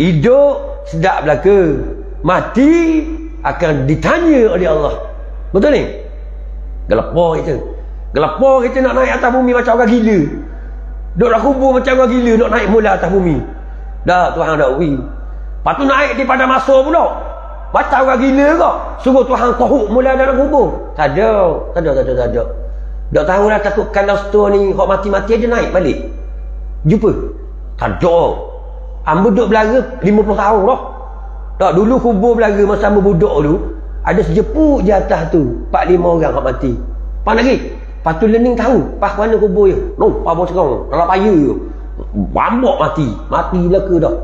Hidup sedap belaka. Mati akan ditanya oleh Allah. Betul ni? Gelepar kita. Gelepar kita nak naik atas bumi macam orang gila. Duk nak kubur macam orang gila nak naik mula atas bumi. Dah Tuhan dah ui. Lepas tu naik daripada masa pula. Macam orang gila kau. Suruh Tuhan kohuk mula dalam kubur. Tak ada. Tak tahu lah, takut kalau setua ni hak mati-mati aja naik balik. Jumpa? Tak ada. Amba duduk Belara 50 tahun dah. Tak, dulu kubur Belara masa amba budak dulu, ada sejepuk je atas tu 4-5 orang hak mati. Apa lagi? Lepas tu learning tahu pas mana kubur dia. Pak bos serong, dalam paya tu. Bambok mati belaka dah.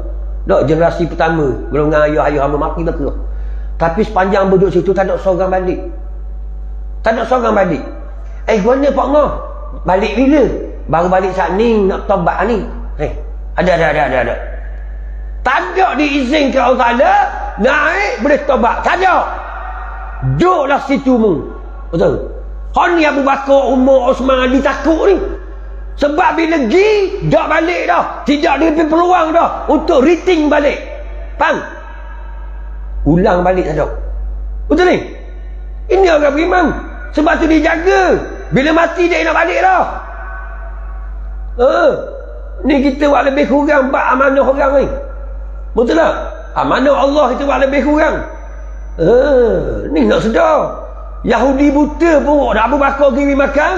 Tak, generasi pertama golongan ayah hamba mati belaka. Tapi sepanjang duduk situ tak ada seorang balik. Mana Pak Ngah? Balik bila? Baru balik saat ni nak tobat ni. Ada. Tak ada diizinkan Allah Ta'ala naik boleh tobat. Tak ada. Duduklah situ mu. Betul? Kau ni Abu Bakar, Umar, Osman Ali takut ni. Sebab bila pergi, tak balik dah. Tidak ada peluang dah untuk rating balik. Faham? Ulang balik tak ada. Betul ni? Ini orang beriman. Sebab tu dia jaga. Bila mati dia nak balik dah. Ni kita buat lebih kurang bak amanah orang ni. Betul tak? Amanah Allah kita buat lebih kurang. Ni nak sedar. Yahudi buta pun Abu Bakar pergi makan.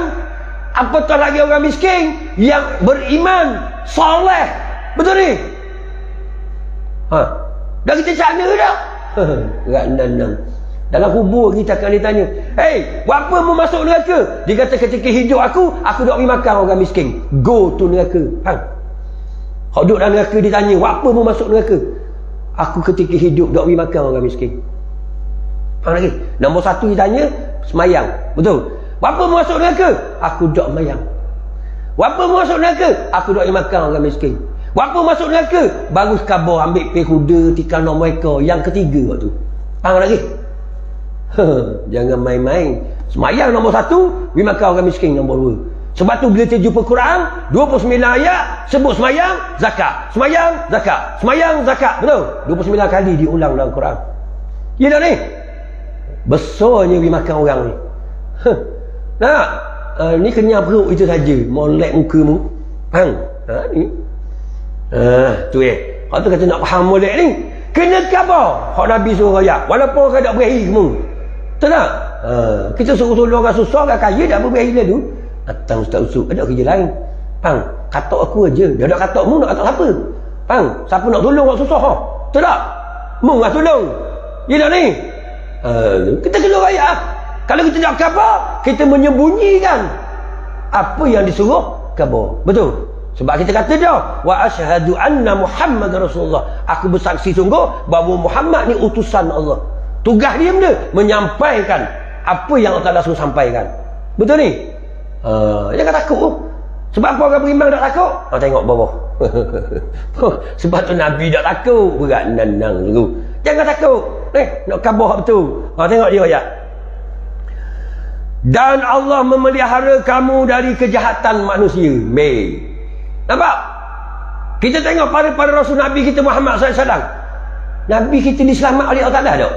Apatah lagi orang miskin yang beriman, soleh. Betul ni? Dah kita cakna dah. Rak-nan-nan. Dalam kubur kita akan ditanya, buat apa mu masuk neraka? Dia kata ketika hidup aku tak pergi makan orang miskin. Go to neraka. Kalau duduk dalam neraka ditanya, buat apa mu masuk neraka? Aku ketika hidup tak pergi makan orang miskin. Faham lagi? Nombor 1 ditanya, semayang. Betul? Buat apa mu masuk neraka? Aku tak semayang. Buat apa mu masuk neraka? Aku tak pergi makan orang miskin. Buat apa masuk neraka? Baru kabar ambil peh kuda, tikar nombor ekor. Yang ketiga waktu. Faham lagi? Jangan main-main. Semayang nombor 1, pergi makan orang miskin nombor 2. Sebab tu bila kita jumpa Quran 29 ayat sebut semayang, zakat, semayang, zakat, semayang, zakat. Betul? 29 kali diulang dalam Quran. Ya tak ni? Besarnya pergi makan orang ni. Nak? Ni kenyang perut itu saja. Molek mukamu. Faham? Ni. Tu Kalau tu kata nak faham molek ni, kena khabar hak Nabi suruh rakyat. Walaupun orang tak berahi kamu. Betul tak? Kita suruh tolong orang susah, orang kaya tak berahi dia tu. Datang Ustaz Usuk, ada kerja lain. Faham? Katok aku aja. Dia nak katok mu, nak katok siapa? Faham? Siapa nak tolong orang susah? Betul tak? Mu nak tolong. Ya tak ni? Kita kena rakyat. Kalau kita nak khabar, kita menyembunyikan apa yang disuruh khabar. Betul? Sebab kita kata dah, wa asyhadu anna Muhammad Rasulullah. Aku bersaksi sungguh bahawa Muhammad ni utusan Allah. Tugas dia benda menyampaikan apa yang Allah Taala suruh sampaikan. Betul ni? Jangan takut. Sebab apa orang beriman tak takut? Tengok bawah. Sebab tu Nabi tak takut. Berat nanang dulu. Jangan takut. Nak khabar betul. Tengok dia ayat. Dan Allah memelihara kamu dari kejahatan manusia. Nampak? Kita tengok para Rasul Nabi kita Muhammad SAW. Nabi kita diselamat oleh Allah Ta'ala tak?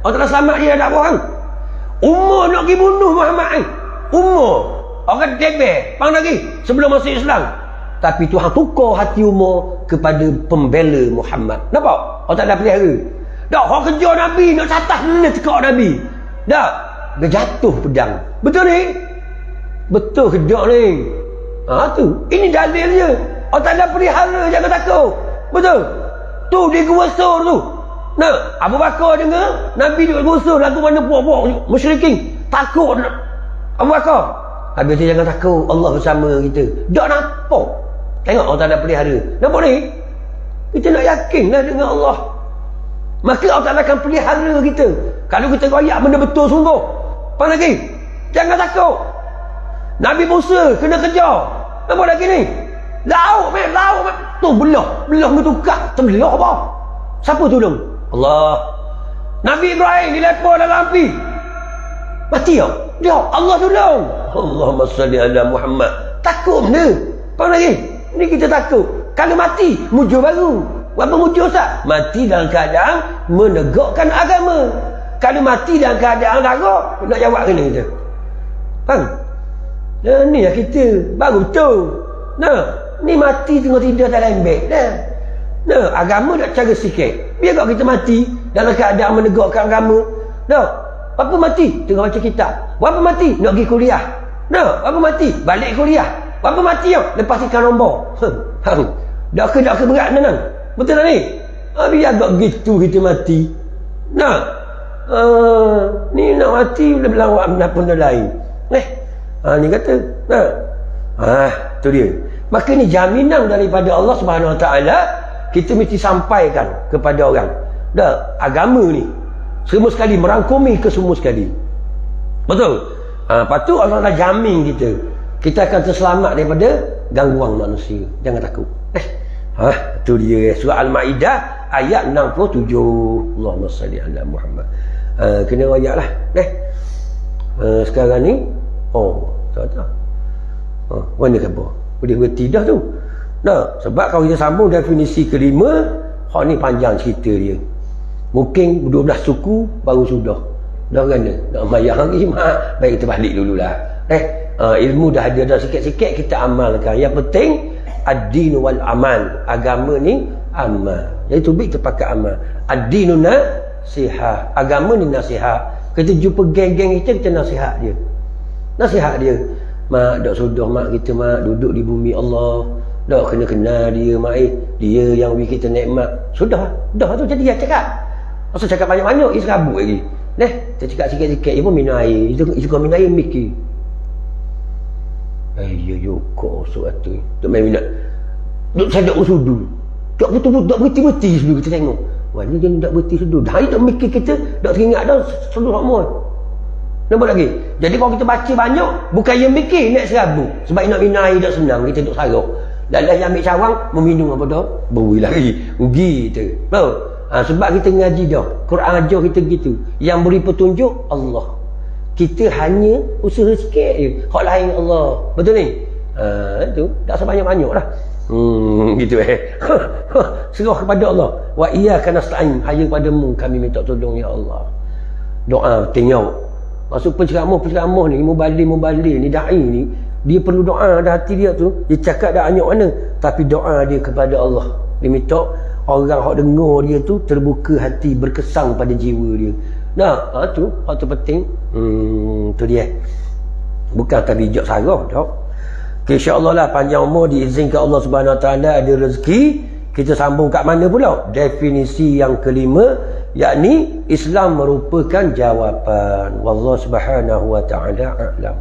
Allah Ta'ala selamat dia tak orang. Umur nak pergi bunuh Muhammad ni. Umur. Orang debel. Faham lagi? Sebelum masuk Islam. Tapi Tuhan tukar hati umur kepada pembela Muhammad. Nampak? Allah Ta'ala pelihara. Tak, orang kejar Nabi. Nak catah dia tekak Nabi. Tak? Dia jatuh pedang. Betul ni? Betul kejap ni. Tu. Ini dalilnya. Allah Ta'ala pelihara, jangan takut. Betul? Tu dia Gua Sur tu. Nah, Abu Bakar dengar Nabi duduk Gua Sur, lagu mana puak-puak musyrikin. Takut Abu Bakar. Habis tu jangan takut, Allah bersama kita. Tak nampak. Tengok Allah Ta'ala pelihara. Nampak ni? Kita nak yakinlah dengan Allah. Maka Allah Ta'ala akan pelihara kita. Kalau kita royak benda betul sungguh. Faham lagi? Jangan takut. Nabi Musa kena kejar. Nampak lagi ni? Laut. Tu belah ngetukar. Terbelah apa? Siapa tolong? Allah. Nabi Ibrahim dilepar dalam api. Mati tak? Dia Allah tolong. Allahumma salli ala Muhammad. Takut benda. Faham lagi? Ni kita takut. Kalau mati, mujur baru. Apa mujur Ustaz? Mati dalam keadaan menegakkan agama. Kalau mati dalam keadaan darah, nak jawab kena kita. Faham? Ni lah kita. Baru betul. Ni mati tengah tidur dalam embek. Agama tak cara sikit. Biar kalau kita mati dalam keadaan menegakkan agama. Apa mati? Tengah baca kitab. Apa mati? Nak pergi kuliah. Apa mati? Balik kuliah. Apa mati yang? Lepas ikan nombor. Dak ke berat nanang. Betul tak ni? Biar agak gitu kita mati. Ni nak mati belawak benda pun lain. Ni kata. Tu dia. Maka ni jaminan daripada Allah Subhanahu Wa Taala. Kita mesti sampaikan kepada orang. Agama ni semua sekali merangkumi ke semua sekali. Betul? Lepas tu Allah dah jamin kita. Kita akan terselamat daripada gangguan manusia. Jangan takut. Tu dia surah Al-Maidah ayat 67. Allahumma salli ala Muhammad. Kena ayat lah. Sekarang ni tak. Mana khabar? Boleh berhenti dah tu. Sebab kalau kita sambung definisi kelima, ni panjang cerita dia. Mungkin 12 suku baru sudah. Dah kena nak bayar lagi mak. Baik kita balik dululah. Ilmu dah ada sikit-sikit kita amalkan. Yang penting ad-din wal amal. Agama ni amal. Jadi tu kita pakai amal. Ad-dinu nasihat. Agama ni nasihat. Kita jumpa geng-geng kita nasihat dia. Nasihat dia. Mak, dak sudah mak kita mak duduk di bumi Allah. Dak kena kenal dia mak. Dia yang bagi kita nikmat. Sudah. Dah tu jadi dia cakap. Masa cakap banyak-banyak, dia serabut lagi. Kita cakap sikit-sikit, dia pun minum air. Dia suka minum air, mikir. Kok surat tu. Tak main minat. Saya tak bersudu. Tak betul-betul, tak berhenti-berhenti dulu kita tengok. Wah, ni dia tak berhenti sudu. Dah tak mikir kita, tak teringat dah seluruh semua. Nampak lagi? Jadi kalau kita baca banyak, bukan yang mikir, nak serabut. Sebab nak minum air tak senang, kita duduk sarap. Dan yang ambil cawang, meminum apa dah? Beri lagi. Rugi kita. Tahu? Sebab kita ngaji dah. Quran ajar kita gitu. Yang beri petunjuk Allah. Kita hanya usaha sikit je. Hak lain Allah. Betul ni? Itu tak sebanyak-banyak lah. Gitu serah kepada Allah. Wa iyyaka nasta'in, hanya padamu kami minta tolong ya Allah. Doa tengok. Maksud penceramah ni, mubalik ni, da'i ni, dia perlu doa dah hati dia tu. Dia cakap dah banyak mana, tapi doa dia kepada Allah. Dia minta orang hak dengar dia tu terbuka hati, berkesan pada jiwa dia. Nah, tu hak tu penting. Tu dia. Bukan tadi bijak sarah tak. Okay, insya-Allah lah panjang umur, diizinkan Allah Subhanahu Wa Taala ada rezeki. Kita sambung kat mana pula? Definisi yang kelima, yakni Islam merupakan jawapan. Wallahu Subhanahu Wa Taala a'lam.